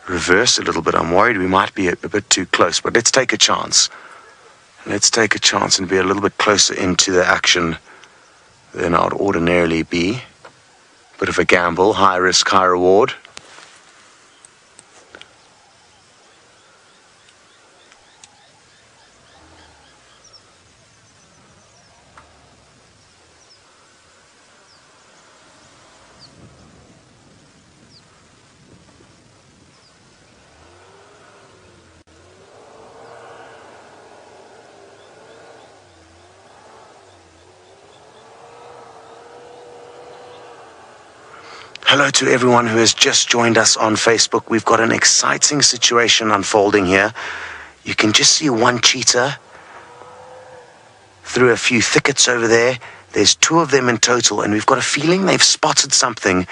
reverse a little bit. I'm worried we might be a bit too close, but let's take a chance. Let's take a chance and be a little bit closer into the action than I'd ordinarily be. Bit of a gamble, high risk, high reward. Hello to everyone who has just joined us on Facebook. We've got an exciting situation unfolding here. You can just see one cheetah through a few thickets over there. There's 2 of them in total, and we've got a feeling they've spotted something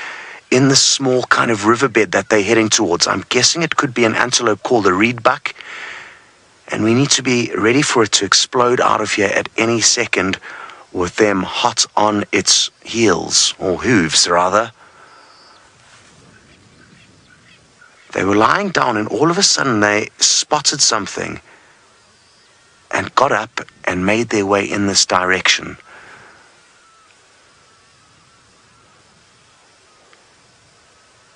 in the small kind of riverbed that they're heading towards. I'm guessing it could be an antelope called a reedbuck, and we need to be ready for it to explode out of here at any second with them hot on its heels, or hooves rather. They were lying down, and all of a sudden they spotted something and got up and made their way in this direction.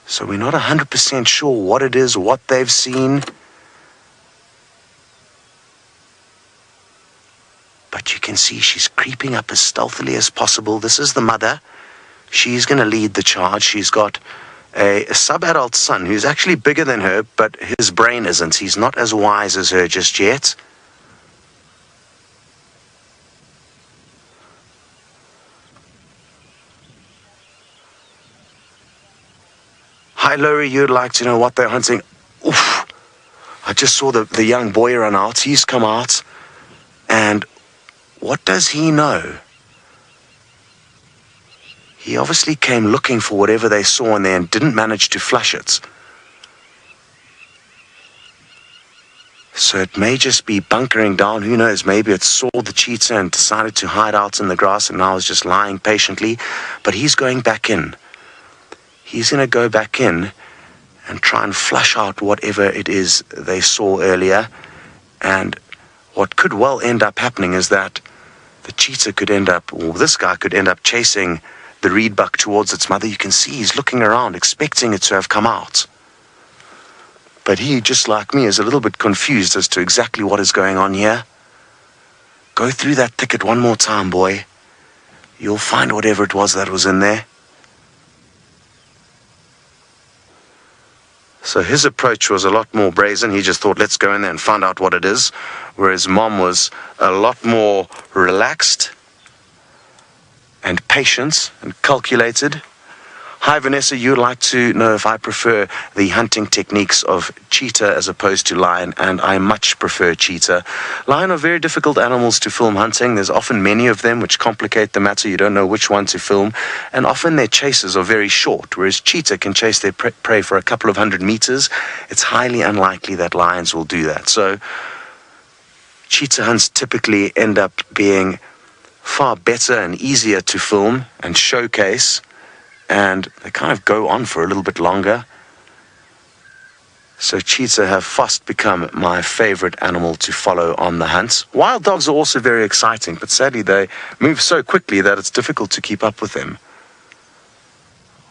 So we're not 100% sure what it is or what they've seen. But you can see she's creeping up as stealthily as possible. This is the mother. She's going to lead the charge. She's got a sub-adult son who's actually bigger than her, but his brain isn't. He's not as wise as her just yet. Hi, Laurie, you'd like to know what they're hunting? Oof! I just saw the young boy run out. He's come out. And what does he know? He obviously came looking for whatever they saw in there and didn't manage to flush it. So it may just be bunkering down. Who knows? Maybe it saw the cheetah and decided to hide out in the grass and now is just lying patiently. But he's going back in. He's going to go back in and try and flush out whatever it is they saw earlier. And what could well end up happening is that the cheetah could end up, or this guy could end up chasing the reedbuck towards its mother. You can see he's looking around, expecting it to have come out. But he, just like me, is a little bit confused as to exactly what is going on here. Go through that thicket one more time, boy. You'll find whatever it was that was in there. So his approach was a lot more brazen. He just thought, let's go in there and find out what it is. Whereas Mom was a lot more relaxed and patient and calculated. Hi, Vanessa, you'd like to know if I prefer the hunting techniques of cheetah as opposed to lion, and I much prefer cheetah. Lion are very difficult animals to film hunting. There's often many of them, which complicate the matter. You don't know which one to film, and often their chases are very short, whereas cheetah can chase their prey for a couple of 100 meters. It's highly unlikely that lions will do that. So cheetah hunts typically end up being far better and easier to film and showcase, and they kind of go on for a little bit longer. So cheetah have fast become my favorite animal to follow on the hunt. Wild dogs are also very exciting, but sadly they move so quickly that it's difficult to keep up with them.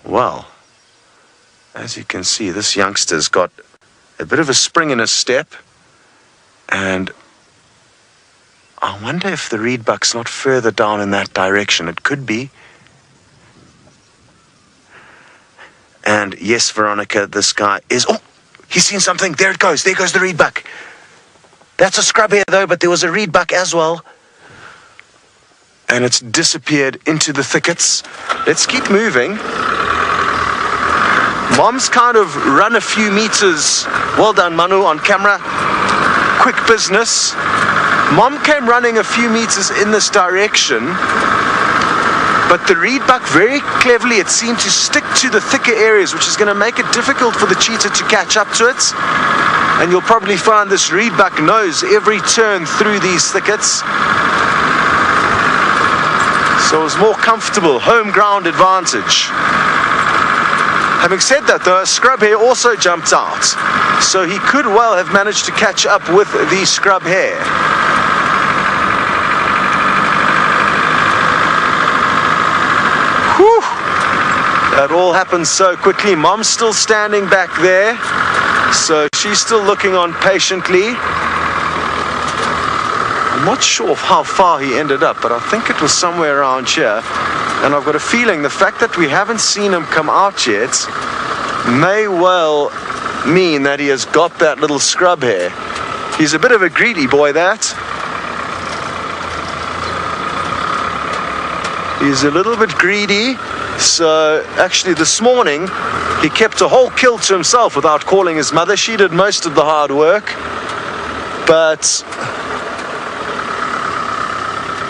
Well, as you can see, this youngster's got a bit of a spring in his step, and I wonder if the reedbuck's not further down in that direction. It could be. And yes, Veronica, this guy is... Oh, he's seen something. There it goes. There goes the reedbuck. That's a scrub hare, though, but there was a reedbuck as well. And it's disappeared into the thickets. Let's keep moving. Mom's kind of run a few meters. Well done, Manu, on camera. Quick business. Mom came running a few meters in this direction, but the reedbuck, very cleverly, it seemed to stick to the thicker areas, which is going to make it difficult for the cheetah to catch up to it. And you'll probably find this reedbuck knows every turn through these thickets. So it was more comfortable, home ground advantage. Having said that, though, a scrub hare also jumped out, so he could well have managed to catch up with the scrub hare. Whew! That all happened so quickly. Mom's still standing back there, so she's still looking on patiently. I'm not sure how far he ended up, but I think it was somewhere around here. And I've got a feeling the fact that we haven't seen him come out yet may well mean that he has got that little scrub hare. He's a bit of a greedy boy, that. He's a little bit greedy. So actually this morning he kept a whole kill to himself without calling his mother. She did most of the hard work, but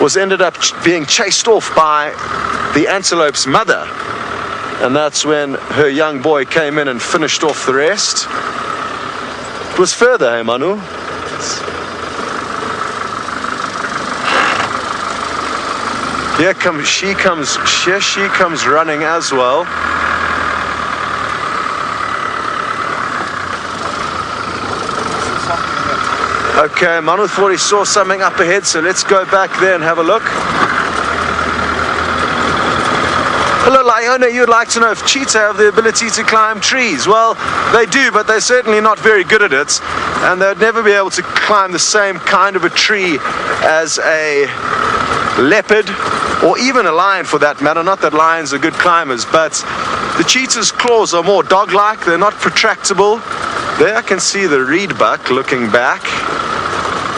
was ended up being chased off by the antelope's mother, and that's when her young boy came in and finished off the rest. It was further, hey Manu? Here she comes running as well. Okay, Manu thought he saw something up ahead, so let's go back there and have a look. Hello, Liona, you'd like to know if cheetah have the ability to climb trees. Well, they do, but they're certainly not very good at it, and they'd never be able to climb the same kind of a tree as a leopard, or even a lion for that matter. Not that lions are good climbers, but the cheetah's claws are more dog-like. They're not protractable. There I can see the reed buck looking back.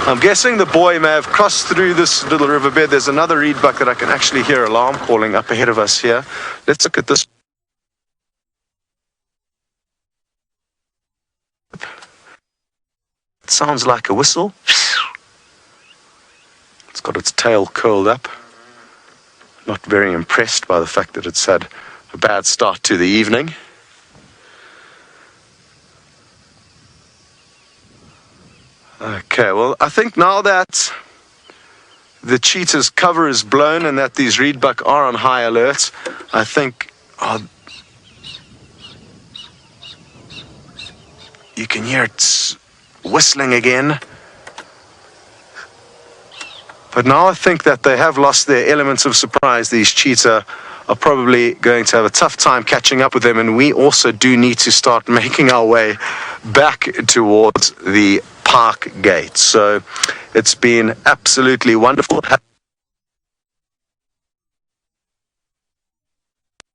I'm guessing the boy may have crossed through this little riverbed. There's another reed buck that I can actually hear alarm calling up ahead of us here. Let's look at this. It sounds like a whistle. It's got its tail curled up. Not very impressed by the fact that it's had a bad start to the evening. Okay, well, I think now that the cheetah's cover is blown and that these reed buck are on high alert, I think you can hear it whistling again. But now I think that they have lost their elements of surprise. These cheetah are probably going to have a tough time catching up with them, and we also do need to start making our way back towards the park gate. So it's been absolutely wonderful,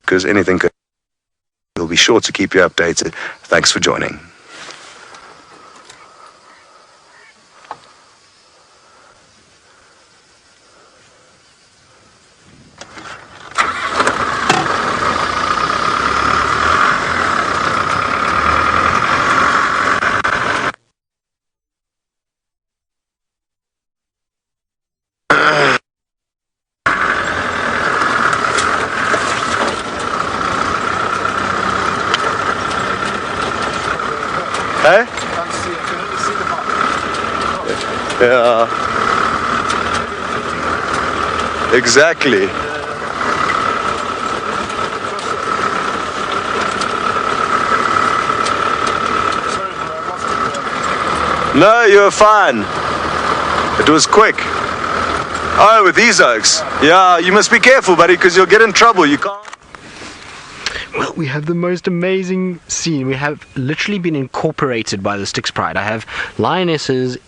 because anything could. We'll be sure to keep you updated. Thanks for joining. Hey? Yeah. Exactly. No, you're fine. It was quick. Oh, with these oaks. Yeah, you must be careful, buddy, because you'll get in trouble. You can't. Well, we have the most amazing scene. We have literally been incorporated by the Styx Pride. I have lionesses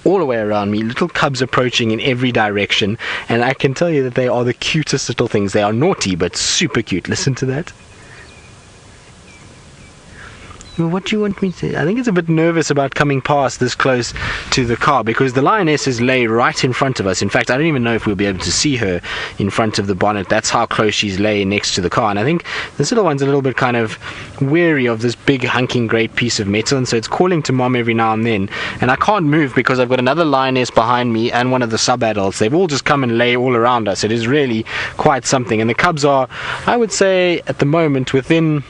all the way around me, little cubs approaching in every direction, and I can tell you that they are the cutest little things. They are naughty, but super cute. Listen to that. Well, what do you want me to... I think it's a bit nervous about coming past this close to the car, because the lionesses lay right in front of us. In fact, I don't even know if we'll be able to see her in front of the bonnet. That's how close she's laying next to the car. And I think this little one's a little bit kind of weary of this big hunking great piece of metal, and so it's calling to mom every now and then. And I can't move because I've got another lioness behind me and one of the sub-adults. They've all just come and lay all around us. It is really quite something. And the cubs are, I would say, at the moment within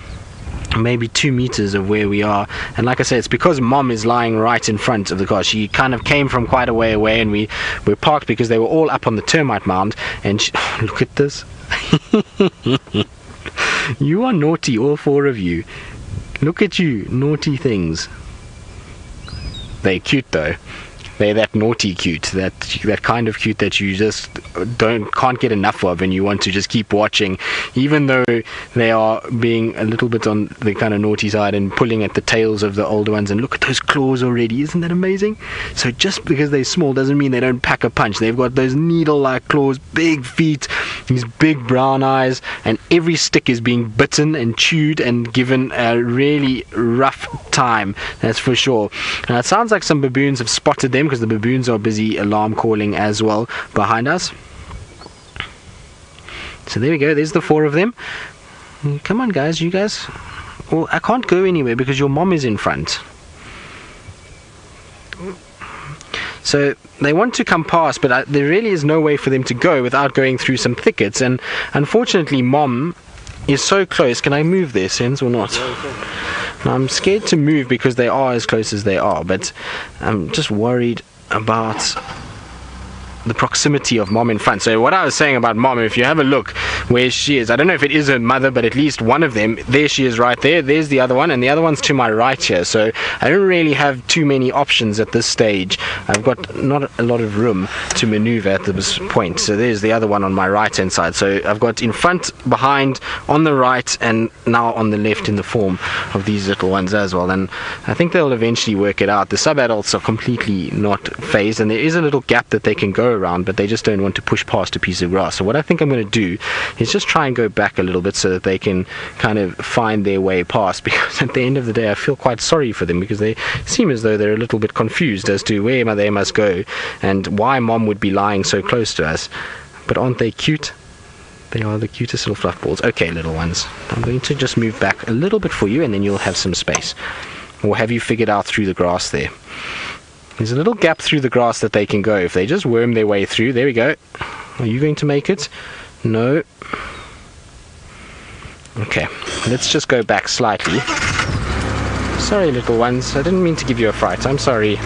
maybe 2 meters of where we are, and like I said, it's because mom is lying right in front of the car. She kind of came from quite a way away, and we're parked because they were all up on the termite mound. And look at this. You are naughty, all four of you. Look at you, naughty things. They're cute though. They're that naughty cute, that kind of cute that you just can't get enough of, and you want to just keep watching, even though they are being a little bit on the kind of naughty side and pulling at the tails of the older ones. And look at those claws already, isn't that amazing? So just because they're small doesn't mean they don't pack a punch. They've got those needle-like claws, big feet, these big brown eyes, and every stick is being bitten and chewed and given a really rough time, that's for sure. Now it sounds like some baboons have spotted them, because the baboons are busy alarm calling as well behind us. So there we go, there's the four of them. Come on guys, you guys. Well, I can't go anywhere because your mom is in front. So they want to come past, but there really is no way for them to go without going through some thickets, and unfortunately mom is so close. Can I move their Sens or not? Now, I'm scared to move because they are as close as they are, but I'm just worried about the proximity of mom in front. So what I was saying about mom, if you have a look where she is, I don't know if it is her mother, but at least one of them, there she is right there. There's the other one, and the other one's to my right here. So I don't really have too many options at this stage. I've got not a lot of room to maneuver at this point. So there's the other one on my right hand side. So I've got in front, behind, on the right, and now on the left in the form of these little ones as well. And I think they'll eventually work it out. The sub-adults are completely not phased, and there is a little gap that they can go around, but they just don't want to push past a piece of grass. So what I think I'm going to do is just try and go back a little bit so that they can kind of find their way past, because at the end of the day I feel quite sorry for them, because they seem as though they're a little bit confused as to where they must go and why mom would be lying so close to us. But aren't they cute? They are the cutest little fluff balls. Okay, little ones, I'm going to just move back a little bit for you, and then you'll have some space. Or have you figured out through the grass there? There's a little gap through the grass that they can go. If they just worm their way through, there we go. Are you going to make it? No. Okay, let's just go back slightly. Sorry, little ones, I didn't mean to give you a fright. I'm sorry.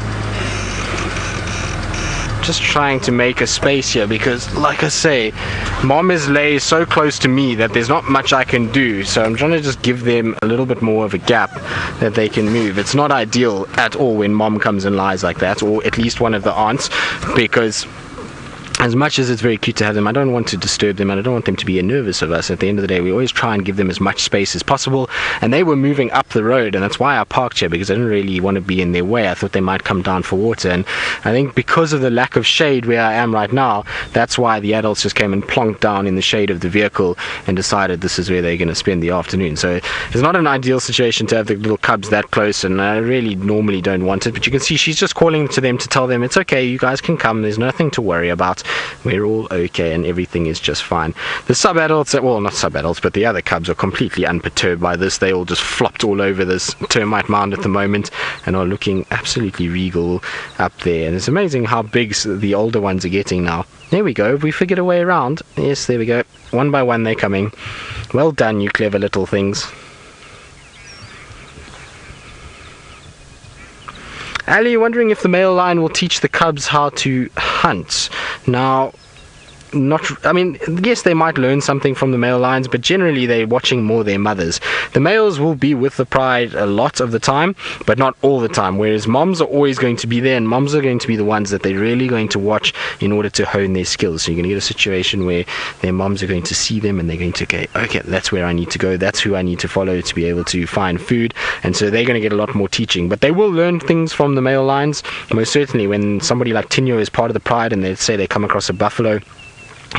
Just trying to make a space here, because like I say, mom is laid so close to me that there's not much I can do. So I'm trying to just give them a little bit more of a gap that they can move. It's not ideal at all when mom comes and lies like that, or at least one of the aunts, because as much as it's very cute to have them, I don't want to disturb them, and I don't want them to be nervous of us. At the end of the day, we always try and give them as much space as possible, and they were moving up the road, and that's why I parked here, because I didn't really want to be in their way. I thought they might come down for water, and I think because of the lack of shade where I am right now, that's why the adults just came and plonked down in the shade of the vehicle and decided this is where they're going to spend the afternoon. So it's not an ideal situation to have the little cubs that close, and I really normally don't want it, but you can see she's just calling to them to tell them it's okay, you guys can come, there's nothing to worry about. We're all okay and everything is just fine. The sub-adults, well, not sub-adults, but the other cubs are completely unperturbed by this. They all just flopped all over this termite mound at the moment and are looking absolutely regal up there. And it's amazing how big the older ones are getting now. There we go, we figured a way around. Yes, there we go. One by one they're coming. Well done, you clever little things. Ali, wondering if the male lion will teach the cubs how to hunt. Now, yes, they might learn something from the male lions, but generally they're watching more their mothers. The males will be with the pride a lot of the time, but not all the time, whereas moms are always going to be there, and moms are going to be the ones that they're really going to watch in order to hone their skills. So you're going to get a situation where their moms are going to see them and they're going to go, okay, that's where I need to go, that's who I need to follow to be able to find food, and so they're going to get a lot more teaching. But they will learn things from the male lions, most certainly. When somebody like Tinyo is part of the pride and they say they come across a buffalo,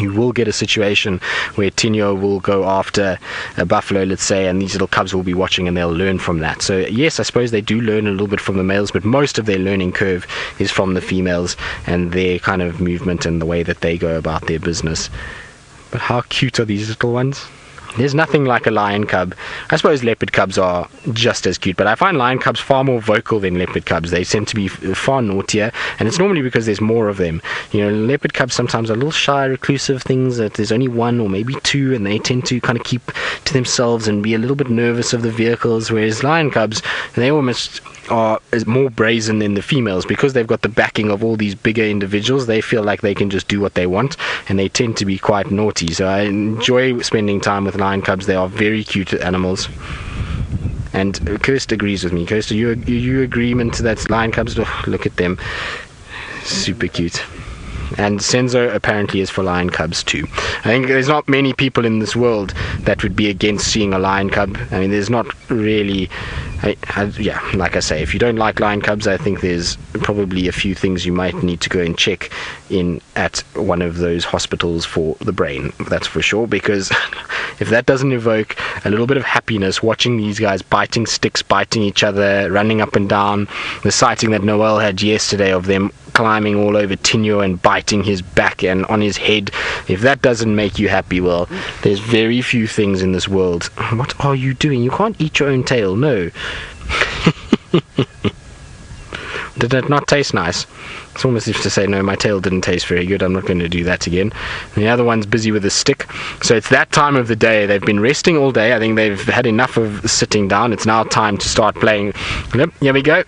you will get a situation where Tinyo will go after a buffalo, let's say, and these little cubs will be watching and they'll learn from that. So yes, I suppose they do learn a little bit from the males, but most of their learning curve is from the females and their kind of movement and the way that they go about their business. But how cute are these little ones? There's nothing like a lion cub. I suppose leopard cubs are just as cute, but I find lion cubs far more vocal than leopard cubs. They tend to be far naughtier, and it's normally because there's more of them. You know, leopard cubs sometimes are little shy, reclusive things that there's only one or maybe two, and they tend to kind of keep to themselves and be a little bit nervous of the vehicles, whereas lion cubs, they almost are more brazen than the females because they've got the backing of all these bigger individuals. They feel like they can just do what they want, and they tend to be quite naughty. So I enjoy spending time with lion cubs. They are very cute animals. And Kirst agrees with me. Kirst, you agreement that lion cubs, oh, look at them. Super cute. And Senzo apparently is for lion cubs too. I think there's not many people in this world that would be against seeing a lion cub. I mean, there's not really... yeah, like I say, if you don't like lion cubs, I think there's probably a few things you might need to go and check in at one of those hospitals for the brain. That's for sure, because if that doesn't evoke a little bit of happiness watching these guys biting sticks, biting each other, running up and down, the sighting that Noel had yesterday of them climbing all over Tinyo and biting his back and on his head, if that doesn't make you happy, well, there's very few things in this world. What are you doing? You can't eat your own tail, no. Did that not taste nice? It's almost as if to say, no, my tail didn't taste very good, I'm not going to do that again. And the other one's busy with a stick. So it's that time of the day. They've been resting all day. I think they've had enough of sitting down. It's now time to start playing. Yep, here we go.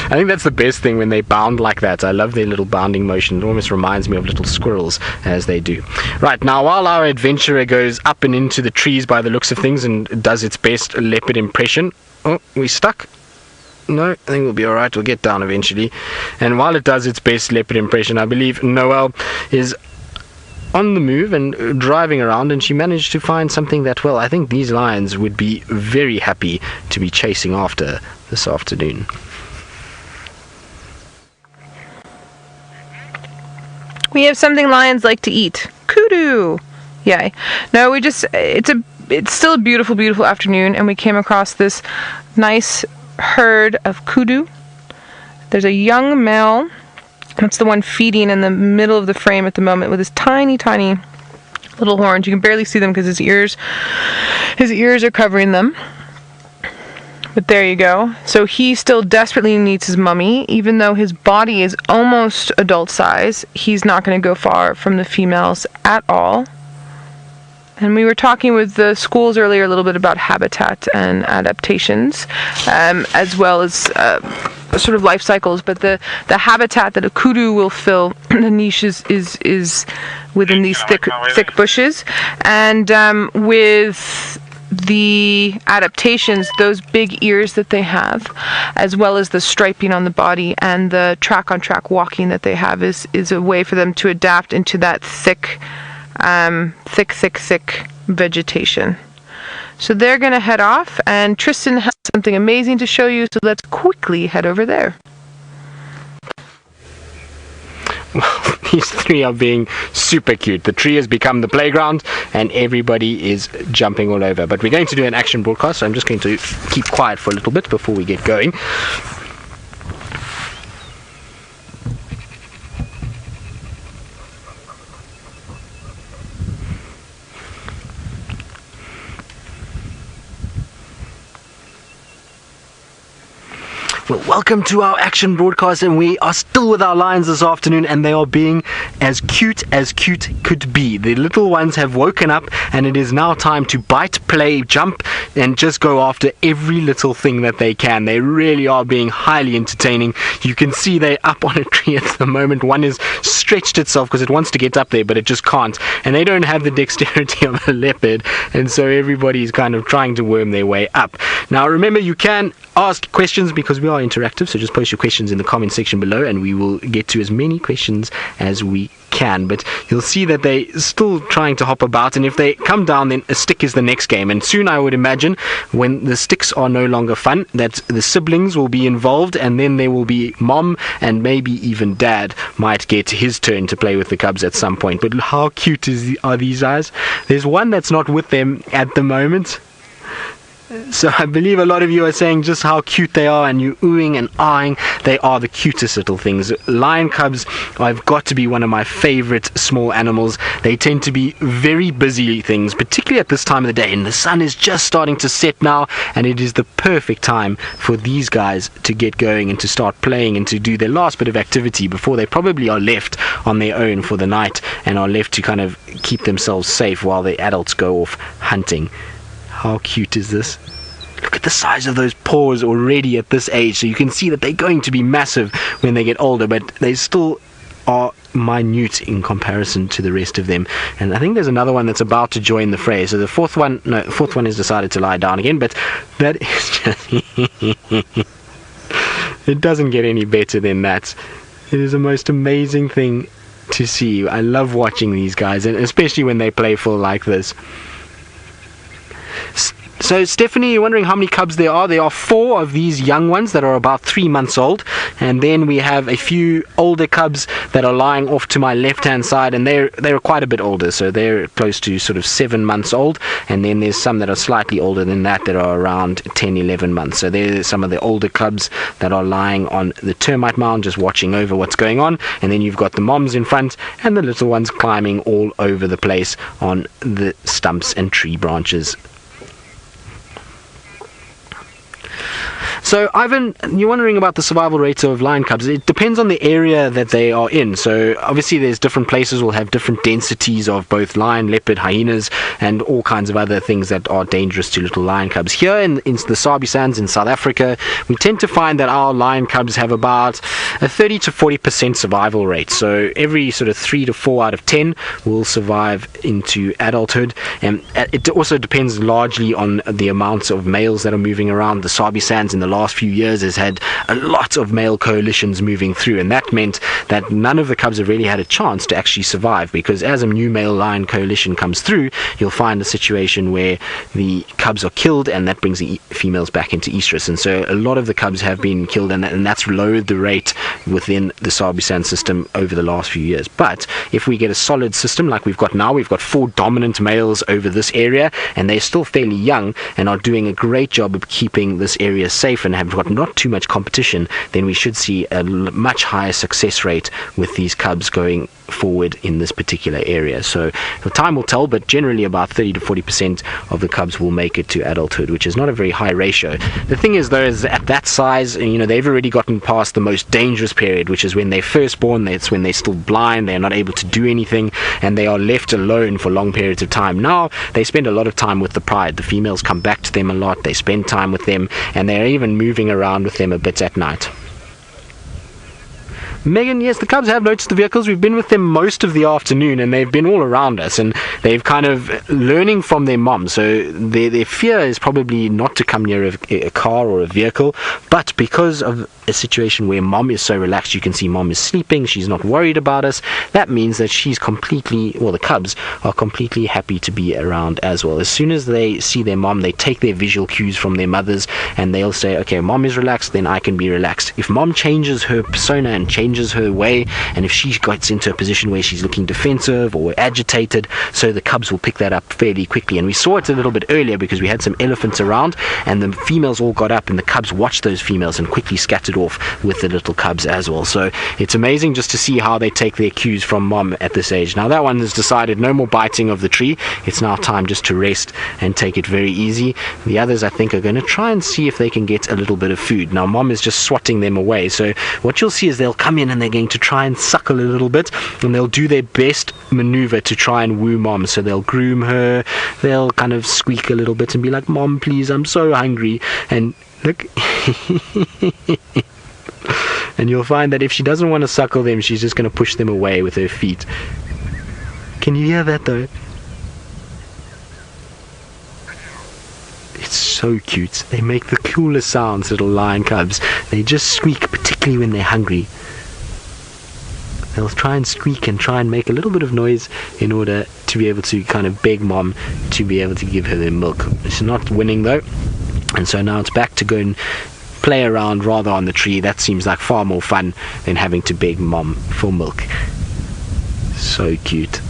I think that's the best thing when they bound like that. I love their little bounding motion. It almost reminds me of little squirrels as they do. Right, now while our adventurer goes up and into the trees by the looks of things and does its best leopard impression. Oh, we stuck? No, I think we'll be alright. We'll get down eventually. And while it does its best leopard impression, I believe Noel is on the move and driving around, and she managed to find something that, well, I think these lions would be very happy to be chasing after this afternoon. We have something lions like to eat. Kudu! Yay. No, it's still a beautiful, beautiful afternoon, and we came across this nice herd of kudu. There's a young male. That's the one feeding in the middle of the frame at the moment with his tiny, tiny little horns. You can barely see them because his ears are covering them. But there you go. So he still desperately needs his mummy. Even though his body is almost adult size, he's not going to go far from the females at all. And we were talking with the schools earlier a little bit about habitat and adaptations, as well as sort of life cycles. But the habitat that a kudu will fill, the niche is within these thick bushes. And with the adaptations, those big ears that they have, as well as the striping on the body and the track-on-track walking that they have, is a way for them to adapt into that thick vegetation. So they're going to head off, and Tristan has something amazing to show you, so let's quickly head over there. Well, these three are being super cute. The tree has become the playground, and everybody is jumping all over. But we're going to do an action broadcast, so I'm just going to keep quiet for a little bit before we get going. Well, welcome to our action broadcast, and we are still with our lions this afternoon, and they are being as cute could be. The little ones have woken up, and it is now time to bite, play, jump, and just go after every little thing that they can. They really are being highly entertaining. You can see they're up on a tree at the moment. One has stretched itself because it wants to get up there, but it just can't. And they don't have the dexterity of a leopard, and so everybody is kind of trying to worm their way up. Now, remember, you can ask questions because we are interactive, so just post your questions in the comment section below and we will get to as many questions as we can. But you'll see that they're still trying to hop about, and if they come down, then a stick is the next game. And soon, I would imagine, when the sticks are no longer fun, that the siblings will be involved, and then there will be mom and maybe even dad might get his turn to play with the cubs at some point. But how cute are these guys? There's one that's not with them at the moment. So I believe a lot of you are saying just how cute they are, and you oohing and eyeing. They are the cutest little things. Lion cubs have got to be one of my favorite small animals. They tend to be very busy things, particularly at this time of the day, and the sun is just starting to set now, and it is the perfect time for these guys to get going and to start playing and to do their last bit of activity before they probably are left on their own for the night and are left to kind of keep themselves safe while the adults go off hunting. How cute is this? Look at the size of those paws already at this age. So you can see that they're going to be massive when they get older, but they're still are minute in comparison to the rest of them. And I think there's another one that's about to join the fray. So the fourth one has decided to lie down again, but that is just it doesn't get any better than that. It is the most amazing thing to see. I love watching these guys, and especially when they playful like this. So Stephanie, you're wondering how many cubs there are. There are 4 of these young ones that are about 3 months old, and then we have a few older cubs that are lying off to my left hand side, and they're quite a bit older, so they're close to sort of 7 months old, and then there's some that are slightly older than that are around 10-11 months. So there's some of the older cubs that are lying on the termite mound just watching over what's going on, and then you've got the moms in front and the little ones climbing all over the place on the stumps and tree branches. So, Ivan, you're wondering about the survival rates of lion cubs. It depends on the area that they are in. So, obviously, there's different places will have different densities of both lion, leopard, hyenas, and all kinds of other things that are dangerous to little lion cubs. Here in the Sabi Sands in South Africa, we tend to find that our lion cubs have about a 30 to 40% survival rate. So, every sort of 3 to 4 out of 10 will survive into adulthood. And it also depends largely on the amounts of males that are moving around. The Sabi Sands in the last few years has had a lot of male coalitions moving through, and that meant that none of the cubs have really had a chance to actually survive, because as a new male lion coalition comes through, you'll find a situation where the cubs are killed, and that brings the females back into estrus. And so a lot of the cubs have been killed, and that's lowered the rate within the Sabi Sand system over the last few years. But if we get a solid system like we've got now, we've got 4 dominant males over this area, and they're still fairly young and are doing a great job of keeping this area safe and have got not too much competition, then we should see a much higher success rate with these cubs going forward in this particular area. So the time will tell, but generally about 30 to 40% of the cubs will make it to adulthood, which is not a very high ratio. The thing is, though, is at that size, they've already gotten past the most dangerous period, which is when they're first born. That's when they're still blind, they're not able to do anything, and they are left alone for long periods of time. Now they spend a lot of time with the pride. The females come back to them a lot, they spend time with them, and they're even moving around with them a bit at night. Megan, yes, the cubs have noticed the vehicles. We've been with them most of the afternoon, and they've been all around us, and they've kind of learning from their mom. So their fear is probably not to come near a car or a vehicle, but because of a situation where mom is so relaxed, you can see mom is sleeping, she's not worried about us, that means that she's the cubs are completely happy to be around as well. As soon as they see their mom, they take their visual cues from their mothers, and they'll say, okay, mom is relaxed, then I can be relaxed. If mom changes her persona and changes her way, and if she gets into a position where she's looking defensive or agitated, so the cubs will pick that up fairly quickly. And we saw it a little bit earlier because we had some elephants around, and the females all got up, and the cubs watched those females and quickly scattered off with the little cubs as well. So it's amazing just to see how they take their cues from mom at this age. Now that one has decided no more biting of the tree. It's now time just to rest and take it very easy. The others, I think, are going to try and see if they can get a little bit of food. Now mom is just swatting them away, so what you'll see is they'll come in and they're going to try and suckle a little bit, and they'll do their best maneuver to try and woo mom. So they'll groom her, they'll kind of squeak a little bit and be like, mom, please, I'm so hungry. And look and you'll find that if she doesn't want to suckle them, she's just going to push them away with her feet. Can you hear that though? It's so cute. They make the coolest sounds, little lion cubs. They just squeak, particularly when they're hungry. They'll try and squeak and try and make a little bit of noise in order to be able to kind of beg mom to be able to give her their milk. It's not winning though, and so now it's back to go and play around rather on the tree. That seems like far more fun than having to beg mom for milk. So cute.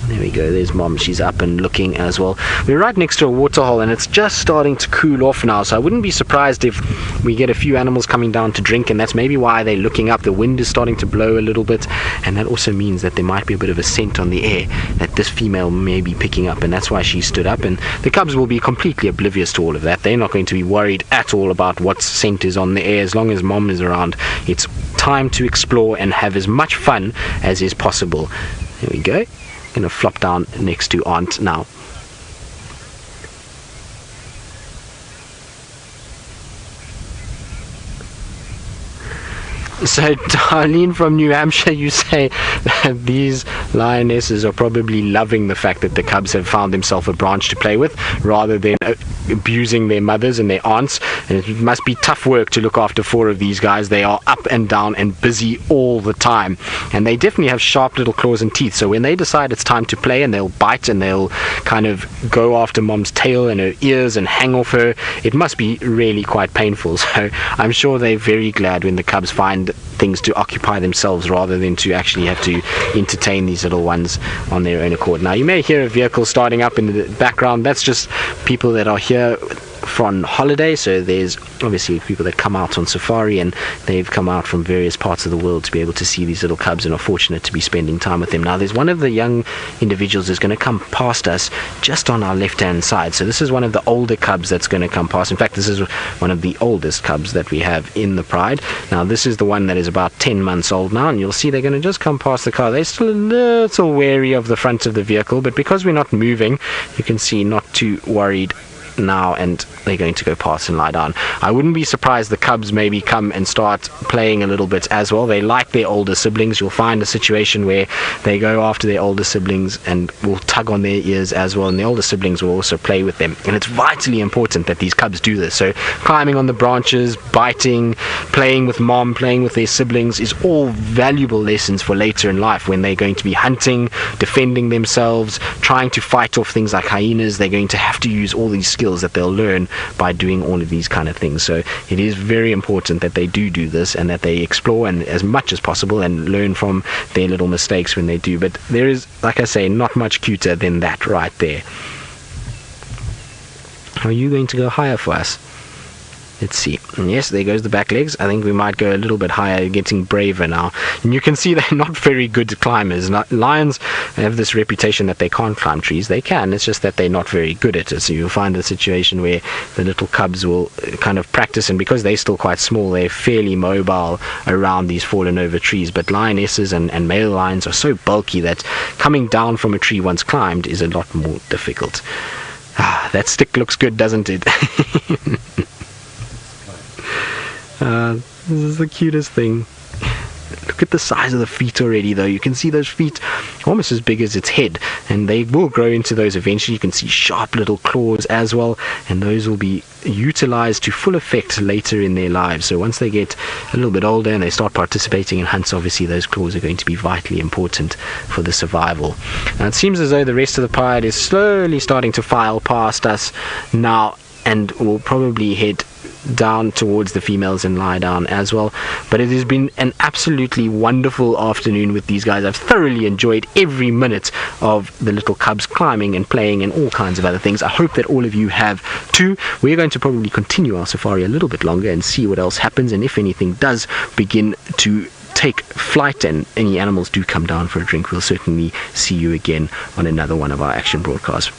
There we go, there's mom, she's up and looking as well. We're right next to a waterhole, and it's just starting to cool off now, so I wouldn't be surprised if we get a few animals coming down to drink, and that's maybe why they're looking up. The wind is starting to blow a little bit, and that also means that there might be a bit of a scent on the air that this female may be picking up, and that's why she stood up. And the cubs will be completely oblivious to all of that. They're not going to be worried at all about what scent is on the air. As long as mom is around, it's time to explore and have as much fun as is possible. There we go. Going to flop down next to aunt now. So, Darlene from New Hampshire, you say that these lionesses are probably loving the fact that the cubs have found themselves a branch to play with, rather than abusing their mothers and their aunts. And it must be tough work to look after 4 of these guys. They are up and down and busy all the time. And they definitely have sharp little claws and teeth. So when they decide it's time to play, and they'll bite and they'll kind of go after mom's tail and her ears and hang off her, it must be really quite painful. So I'm sure they're very glad when the cubs find things to occupy themselves rather than to actually have to entertain these little ones on their own accord. Now, you may hear a vehicle starting up in the background. That's just people that are here from holiday. So there's obviously people that come out on safari, and they've come out from various parts of the world to be able to see these little cubs and are fortunate to be spending time with them. Now, there's one of the young individuals is going to come past us just on our left hand side. So this is one of the older cubs that's going to come past. In fact, this is one of the oldest cubs that we have in the pride. Now, this is the one that is about 10 months old now, and you'll see they're going to just come past the car. They're still a little wary of the front of the vehicle, but because we're not moving, you can see not too worried now, and they're going to go past and lie down. I wouldn't be surprised the cubs maybe come and start playing a little bit as well. They like their older siblings. You'll find a situation where they go after their older siblings and will tug on their ears as well, and the older siblings will also play with them. And it's vitally important that these cubs do this. So climbing on the branches, biting, playing with mom, playing with their siblings is all valuable lessons for later in life when they're going to be hunting, defending themselves, trying to fight off things like hyenas. They're going to have to use all these skills that they'll learn by doing all of these kind of things. So it is very important that they do this, and that they explore and as much as possible and learn from their little mistakes when they do. But there is, like I say, not much cuter than that right there. Are you going to go higher for us? Let's see. And yes, there goes the back legs. I think we might go a little bit higher, getting braver now. And you can see they're not very good climbers. Lions have this reputation that they can't climb trees. They can, it's just that they're not very good at it. So you'll find a situation where the little cubs will kind of practice, and because they're still quite small, they're fairly mobile around these fallen over trees. But lionesses and male lions are so bulky that coming down from a tree once climbed is a lot more difficult. That stick looks good, doesn't it? This is the cutest thing. Look at the size of the feet already, though. You can see those feet almost as big as its head, and they will grow into those eventually. You can see sharp little claws as well, and those will be utilized to full effect later in their lives. So once they get a little bit older and they start participating in hunts, obviously those claws are going to be vitally important for the survival. Now, it seems as though the rest of the pride is slowly starting to file past us now, and will probably head down towards the females and lie down as well. But it has been an absolutely wonderful afternoon with these guys. I've thoroughly enjoyed every minute of the little cubs climbing and playing and all kinds of other things. I hope that all of you have too. We're going to probably continue our safari a little bit longer and see what else happens, and if anything does begin to take flight and any animals do come down for a drink, we'll certainly see you again on another one of our action broadcasts.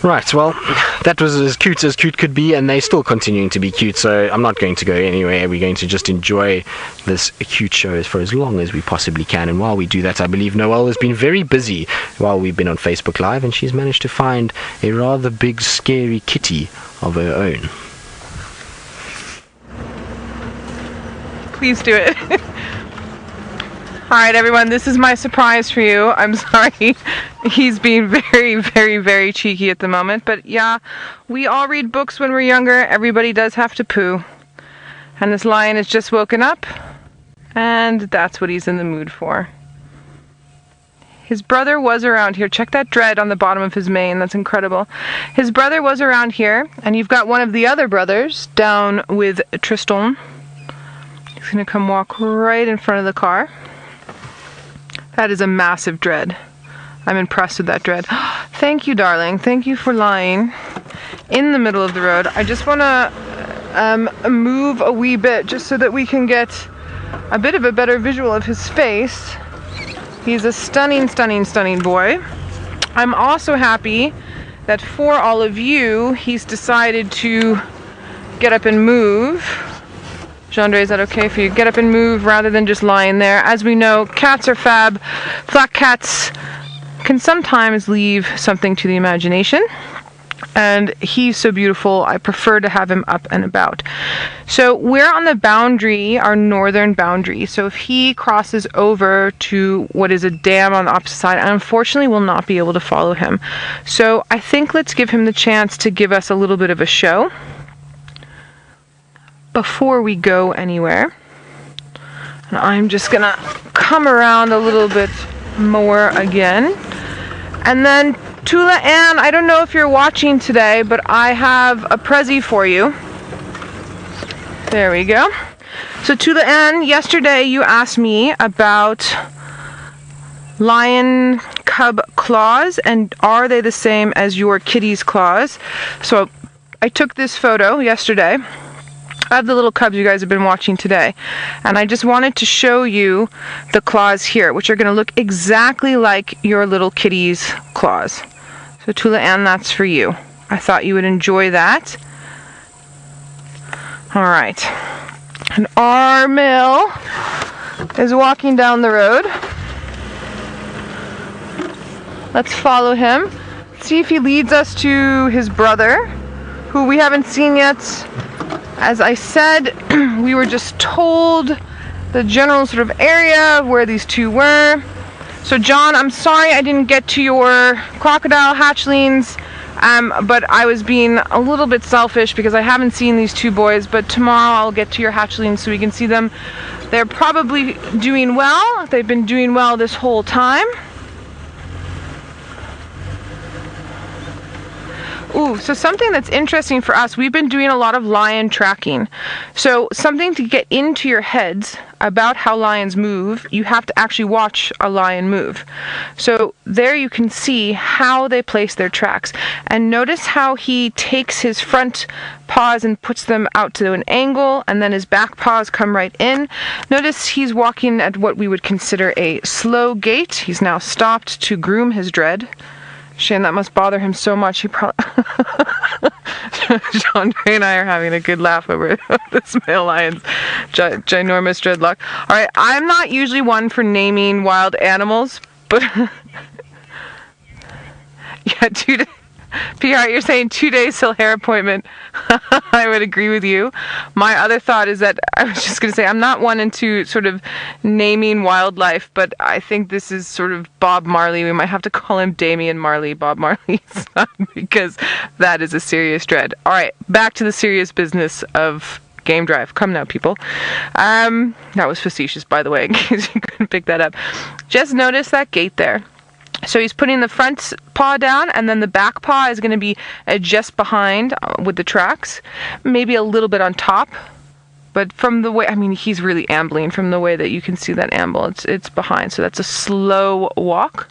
Right, well, that was as cute could be, and they're still continuing to be cute, so I'm not going to go anywhere. We're going to just enjoy this cute show for as long as we possibly can, and while we do that, I believe Noelle has been very busy while we've been on Facebook Live, and she's managed to find a rather big, scary kitty of her own. Please do it. Alright everyone, this is my surprise for you. I'm sorry. He's being very, very, very cheeky at the moment. But yeah, we all read books when we're younger. Everybody does have to poo. And this lion has just woken up. And that's what he's in the mood for. His brother was around here. Check that dread on the bottom of his mane. That's incredible. His brother was around here. And you've got one of the other brothers down with Tristan. He's going to come walk right in front of the car. That is a massive dread. I'm impressed with that dread. Thank you, darling. Thank you for lying in the middle of the road. I just want to move a wee bit just so that we can get a bit of a better visual of his face. He's a stunning, stunning, stunning boy. I'm also happy that for all of you, he's decided to get up and move. Jean-Andre, is that okay for you? Get up and move rather than just lying there. As we know, cats are fab. Black cats can sometimes leave something to the imagination. And he's so beautiful, I prefer to have him up and about. So we're on the boundary, our northern boundary. So if he crosses over to what is a dam on the opposite side, I unfortunately will not be able to follow him. So I think let's give him the chance to give us a little bit of a show before we go anywhere. And I'm just gonna come around a little bit more again. And then Tula Ann, I don't know if you're watching today, but I have a prezi for you. There we go. So Tula Ann, yesterday you asked me about lion cub claws and are they the same as your kitty's claws? So I took this photo yesterday of the little cubs you guys have been watching today, and I just wanted to show you the claws here, which are going to look exactly like your little kitty's claws. So Tula Ann, that's for you. I thought you would enjoy that. Alright. And Armil is walking down the road. Let's follow him. See if he leads us to his brother, who we haven't seen yet. As I said, we were just told the general sort of area of where these two were. So John, I'm sorry I didn't get to your crocodile hatchlings, but I was being a little bit selfish because I haven't seen these two boys, but tomorrow I'll get to your hatchlings so we can see them. They're probably doing well. They've been doing well this whole time. Ooh, so something that's interesting for us, we've been doing a lot of lion tracking. So something to get into your heads about how lions move, you have to actually watch a lion move. So there you can see how they place their tracks. And notice how he takes his front paws and puts them out to an angle, and then his back paws come right in. Notice he's walking at what we would consider a slow gait. He's now stopped to groom his dread. Shane, that must bother him so much. He probably Jean-Andre and I are having a good laugh over this male lion's ginormous dreadlock. All right, I'm not usually one for naming wild animals, but yeah, PR, you're saying 2 days till hair appointment. I would agree with you. My other thought is that I was just going to say I'm not one into sort of naming wildlife, but I think this is sort of Bob Marley. We might have to call him Damian Marley, Bob Marley's son, because that is a serious dread. All right, back to the serious business of Game Drive. Come now, people. That was facetious, by the way, in case you couldn't pick that up. Just notice that gate there. So he's putting the front paw down, and then the back paw is going to be just behind with the tracks, maybe a little bit on top. But from the way, I mean, he's really ambling. From the way that you can see that amble, it's behind. So that's a slow walk.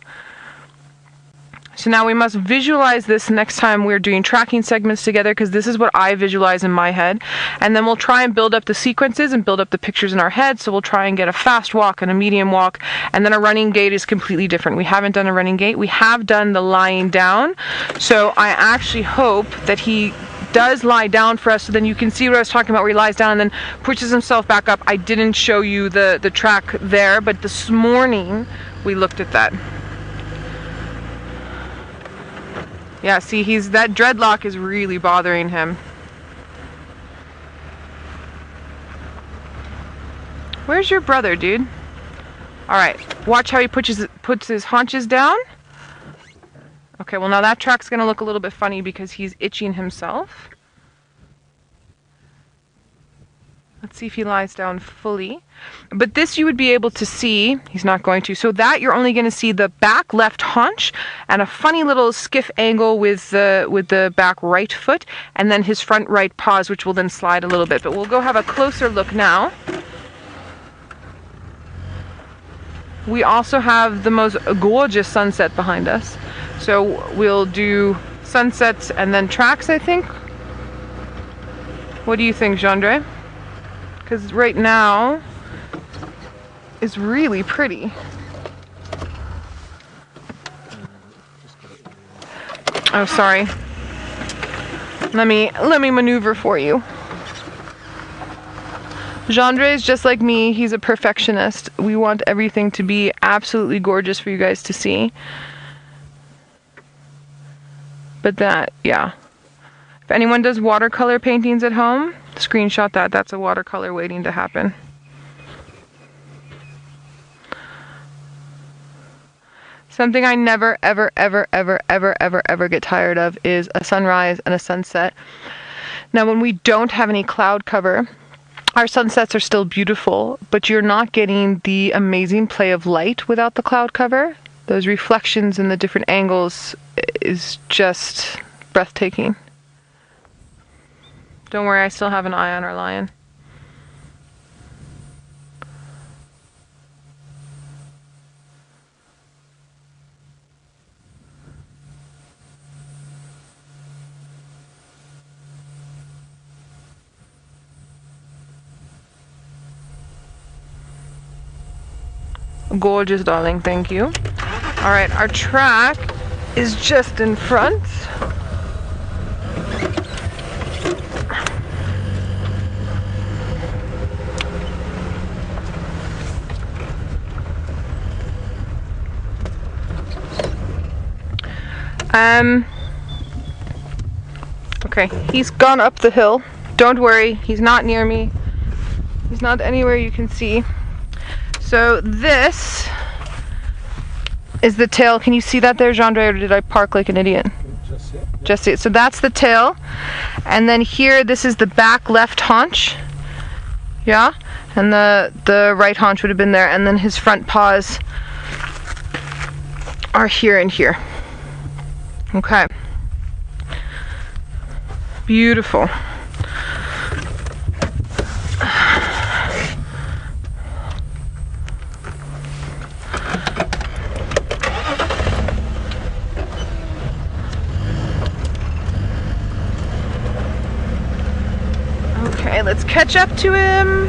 So now we must visualize this next time we're doing tracking segments together, because this is what I visualize in my head. And then we'll try and build up the sequences and build up the pictures in our head. So we'll try and get a fast walk and a medium walk. And then a running gait is completely different. We haven't done a running gait. We have done the lying down. So I actually hope that he does lie down for us, so then you can see what I was talking about, where he lies down and then pushes himself back up. I didn't show you the track there, but this morning we looked at that. Yeah, see, that dreadlock is really bothering him. Where's your brother, dude? Alright, watch how he puts his haunches down. Okay, well now that track's gonna look a little bit funny because he's itching himself. Let's see if he lies down fully. But this you would be able to see. He's not going to. So that you're only going to see the back left haunch and a funny little skiff angle with the back right foot, and then his front right paws, which will then slide a little bit. But we'll go have a closer look now. We also have the most gorgeous sunset behind us. So we'll do sunsets and then tracks, I think. What do you think, Jean-Andre? Because right now is really pretty. Oh, sorry. Let me maneuver for you. Gendre is just like me. He's a perfectionist. We want everything to be absolutely gorgeous for you guys to see. But that, yeah. If anyone does watercolor paintings at home, screenshot that. That's a watercolor waiting to happen. Something I never, ever, ever, ever, ever, ever, ever get tired of is a sunrise and a sunset. Now, when we don't have any cloud cover, our sunsets are still beautiful, but you're not getting the amazing play of light without the cloud cover. Those reflections in the different angles is just breathtaking. Don't worry, I still have an eye on our lion. Gorgeous, darling, thank you. All right, our track is just in front. Okay, he's gone up the hill. Don't worry, he's not near me. He's not anywhere you can see. So this is the tail. Can you see that there, Gendre, or did I park like an idiot? Just see it. So that's the tail. And then here, this is the back left haunch. Yeah? And the right haunch would have been there. And then his front paws are here and here. Okay. Beautiful. Okay, let's catch up to him.